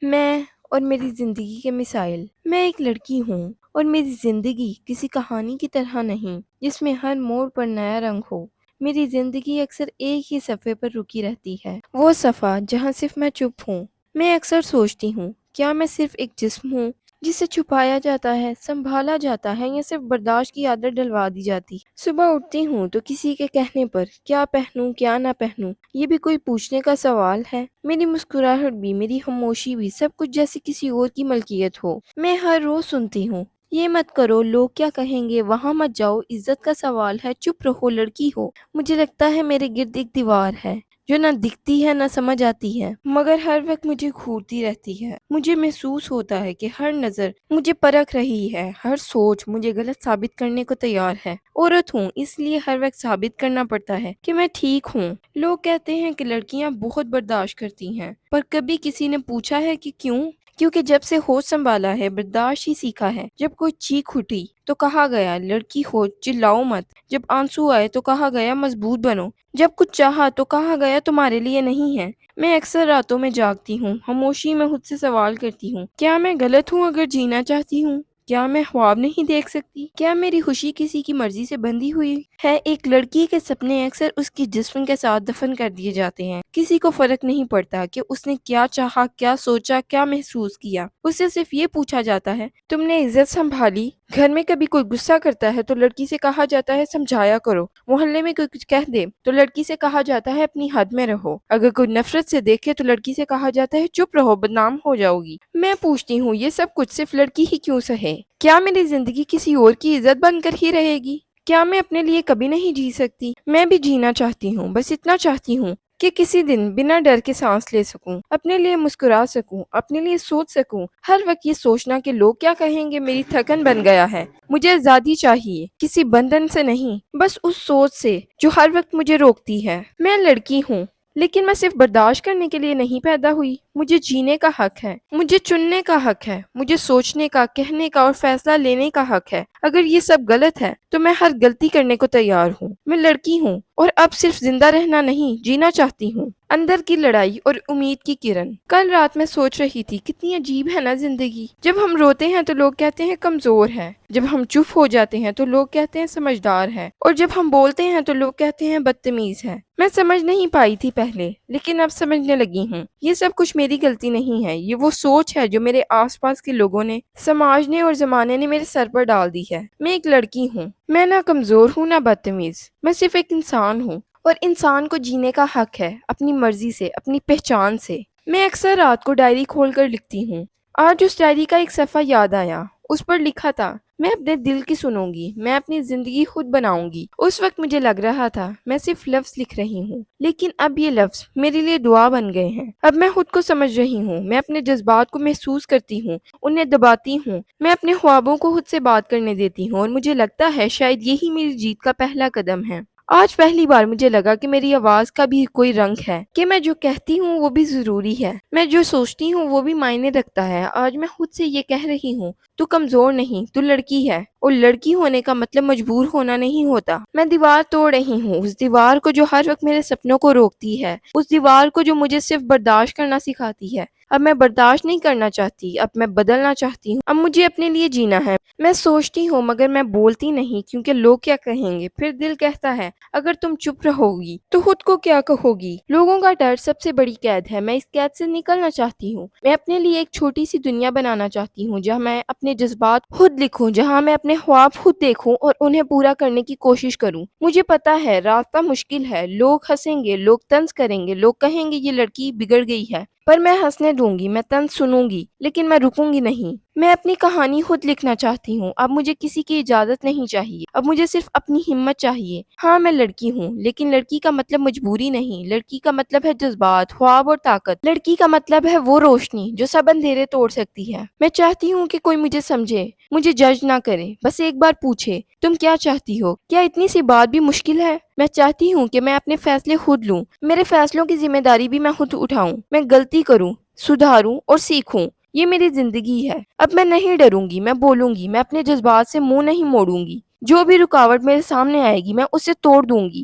میں اور میری زندگی کے مسائل۔ میں ایک لڑکی ہوں اور میری زندگی کسی کہانی کی طرح نہیں جس میں ہر موڑ پر نیا رنگ ہو۔ میری زندگی اکثر ایک ہی صفحے پر رکی رہتی ہے، وہ صفحہ جہاں صرف میں چپ ہوں۔ میں اکثر سوچتی ہوں، کیا میں صرف ایک جسم ہوں جسے چھپایا جاتا ہے، سنبھالا جاتا ہے، یا صرف برداشت کی عادت ڈلوا دی جاتی؟ صبح اٹھتی ہوں تو کسی کے کہنے پر کیا پہنوں کیا نہ پہنوں یہ بھی کوئی پوچھنے کا سوال ہے۔ میری مسکراہٹ بھی، میری خاموشی بھی، سب کچھ جیسے کسی اور کی ملکیت ہو۔ میں ہر روز سنتی ہوں، یہ مت کرو، لوگ کیا کہیں گے، وہاں مت جاؤ، عزت کا سوال ہے، چپ رہو، لڑکی ہو۔ مجھے لگتا ہے میرے گرد ایک دیوار ہے جو نہ دکھتی ہے نہ سمجھ آتی ہے، مگر ہر وقت مجھے گھورتی رہتی ہے۔ مجھے محسوس ہوتا ہے کہ ہر نظر مجھے پرکھ رہی ہے، ہر سوچ مجھے غلط ثابت کرنے کو تیار ہے۔ عورت ہوں، اس لیے ہر وقت ثابت کرنا پڑتا ہے کہ میں ٹھیک ہوں۔ لوگ کہتے ہیں کہ لڑکیاں بہت برداشت کرتی ہیں، پر کبھی کسی نے پوچھا ہے کہ کیوں؟ کیونکہ جب سے ہوش سنبھالا ہے، برداشت ہی سیکھا ہے۔ جب کوئی چیخ اٹھی تو کہا گیا لڑکی ہو چلاؤ مت، جب آنسو آئے تو کہا گیا مضبوط بنو، جب کچھ چاہا تو کہا گیا تمہارے لیے نہیں ہے۔ میں اکثر راتوں میں جاگتی ہوں، خاموشی میں خود سے سوال کرتی ہوں، کیا میں غلط ہوں اگر جینا چاہتی ہوں؟ کیا میں خواب نہیں دیکھ سکتی؟ کیا میری خوشی کسی کی مرضی سے بندھی ہوئی ہے؟ ایک لڑکی کے سپنے اکثر اس کی جسم کے ساتھ دفن کر دیے جاتے ہیں۔ کسی کو فرق نہیں پڑتا کہ اس نے کیا چاہا، کیا سوچا، کیا محسوس کیا۔ اس سے صرف یہ پوچھا جاتا ہے، تم نے عزت سنبھالی؟ گھر میں کبھی کوئی غصہ کرتا ہے تو لڑکی سے کہا جاتا ہے سمجھایا کرو۔ محلے میں کوئی کچھ کہہ دے تو لڑکی سے کہا جاتا ہے اپنی حد میں رہو۔ اگر کوئی نفرت سے دیکھے تو لڑکی سے کہا جاتا ہے چپ رہو، بدنام ہو جاؤ گی۔ میں پوچھتی ہوں، یہ سب کچھ صرف لڑکی ہی کیوں سہے؟ کیا میری زندگی کسی اور کی عزت بن کر ہی رہے گی؟ کیا میں اپنے لیے کبھی نہیں جی سکتی؟ میں بھی جینا چاہتی ہوں، بس اتنا چاہتی ہوں کہ کسی دن بنا ڈر کے سانس لے سکوں، اپنے لیے مسکرا سکوں، اپنے لیے سوچ سکوں۔ ہر وقت یہ سوچنا کہ لوگ کیا کہیں گے میری تھکن بن گیا ہے۔ مجھے آزادی چاہیے، کسی بندھن سے نہیں، بس اس سوچ سے جو ہر وقت مجھے روکتی ہے۔ میں لڑکی ہوں، لیکن میں صرف برداشت کرنے کے لیے نہیں پیدا ہوئی۔ مجھے جینے کا حق ہے، مجھے چننے کا حق ہے، مجھے سوچنے کا، کہنے کا اور فیصلہ لینے کا حق ہے۔ اگر یہ سب غلط ہے تو میں ہر غلطی کرنے کو تیار ہوں۔ میں لڑکی ہوں اور اب صرف زندہ رہنا نہیں، جینا چاہتی ہوں۔ اندر کی لڑائی اور امید کی کرن۔ کل رات میں سوچ رہی تھی، کتنی عجیب ہے نا زندگی۔ جب ہم روتے ہیں تو لوگ کہتے ہیں کمزور ہے، جب ہم چپ ہو جاتے ہیں تو لوگ کہتے ہیں سمجھدار ہے، اور جب ہم بولتے ہیں تو لوگ کہتے ہیں بدتمیز ہے۔ میں سمجھ نہیں پائی تھی پہلے، لیکن اب سمجھنے لگی ہوں۔ یہ سب کچھ میری غلطی نہیں ہے، یہ وہ سوچ ہے جو میرے آس پاس کے لوگوں نے، سماج نے اور زمانے نے میرے سر پر ڈال دی ہے۔ میں ایک لڑکی ہوں، میں نہ کمزور ہوں نہ بدتمیز، میں صرف ایک انسان ہوں، اور انسان کو جینے کا حق ہے، اپنی مرضی سے، اپنی پہچان سے۔ میں اکثر رات کو ڈائری کھول کر لکھتی ہوں۔ آج اس ڈائری کا ایک صفحہ یاد آیا، اس پر لکھا تھا، میں اپنے دل کی سنوں گی، میں اپنی زندگی خود بناؤں گی۔ اس وقت مجھے لگ رہا تھا میں صرف لفظ لکھ رہی ہوں، لیکن اب یہ لفظ میرے لیے دعا بن گئے ہیں۔ اب میں خود کو سمجھ رہی ہوں، میں اپنے جذبات کو محسوس کرتی ہوں، انہیں دباتی ہوں، میں اپنے خوابوں کو خود سے بات کرنے دیتی ہوں، اور مجھے لگتا ہے شاید یہی میری جیت کا پہلا قدم ہے۔ آج پہلی بار مجھے لگا کہ میری آواز کا بھی کوئی رنگ ہے، کہ میں جو کہتی ہوں وہ بھی ضروری ہے، میں جو سوچتی ہوں وہ بھی معنی رکھتا ہے۔ آج میں خود سے یہ کہہ رہی ہوں، تو کمزور نہیں، تو لڑکی ہے، اور لڑکی ہونے کا مطلب مجبور ہونا نہیں ہوتا۔ میں دیوار توڑ رہی ہوں، اس دیوار کو جو ہر وقت میرے سپنوں کو روکتی ہے، اس دیوار کو جو مجھے صرف برداشت کرنا سکھاتی ہے۔ اب میں برداشت نہیں کرنا چاہتی، اب میں بدلنا چاہتی ہوں، اب مجھے اپنے لیے جینا ہے۔ میں سوچتی ہوں مگر میں بولتی نہیں، کیونکہ لوگ کیا کہیں گے۔ پھر دل کہتا ہے اگر تم چپ رہو گی تو خود کو کیا کہو گی۔ لوگوں کا ڈر سب سے بڑی قید ہے، میں اس قید سے نکلنا چاہتی ہوں۔ میں اپنے لیے ایک چھوٹی سی دنیا بنانا چاہتی ہوں، جہاں میں اپنے جذبات خود لکھوں، جہاں میں اپنے خواب خود دیکھوں اور انہیں پورا کرنے کی کوشش کروں۔ مجھے پتا ہے راستہ مشکل ہے، لوگ ہنسیں گے، لوگ طنز کریں گے، لوگ کہیں گے یہ لڑکی بگڑ گئی ہے، پر میں ہنسنے دوں گی، میں طنز سنوں گی، لیکن میں رکوں گی نہیں۔ میں اپنی کہانی خود لکھنا چاہتی ہوں، اب مجھے کسی کی اجازت نہیں چاہیے، اب مجھے صرف اپنی ہمت چاہیے۔ ہاں میں لڑکی ہوں، لیکن لڑکی کا مطلب مجبوری نہیں، لڑکی کا مطلب ہے جذبات، خواب اور طاقت۔ لڑکی کا مطلب ہے وہ روشنی جو سب اندھیرے توڑ سکتی ہے۔ میں چاہتی ہوں کہ کوئی مجھے سمجھے، مجھے جج نہ کرے، بس ایک بار پوچھے تم کیا چاہتی ہو؟ کیا اتنی سی بات بھی مشکل ہے؟ میں چاہتی ہوں کہ میں اپنے فیصلے خود لوں، میرے فیصلوں کی ذمہ داری بھی میں خود اٹھاؤں، میں غلطی کروں، سدھاروں اور سیکھوں۔ یہ میری زندگی ہے، اب میں نہیں ڈروں گی، میں بولوں گی، میں اپنے جذبات سے منہ نہیں موڑوں گی۔ جو بھی رکاوٹ میرے سامنے آئے گی میں اسے توڑ دوں گی۔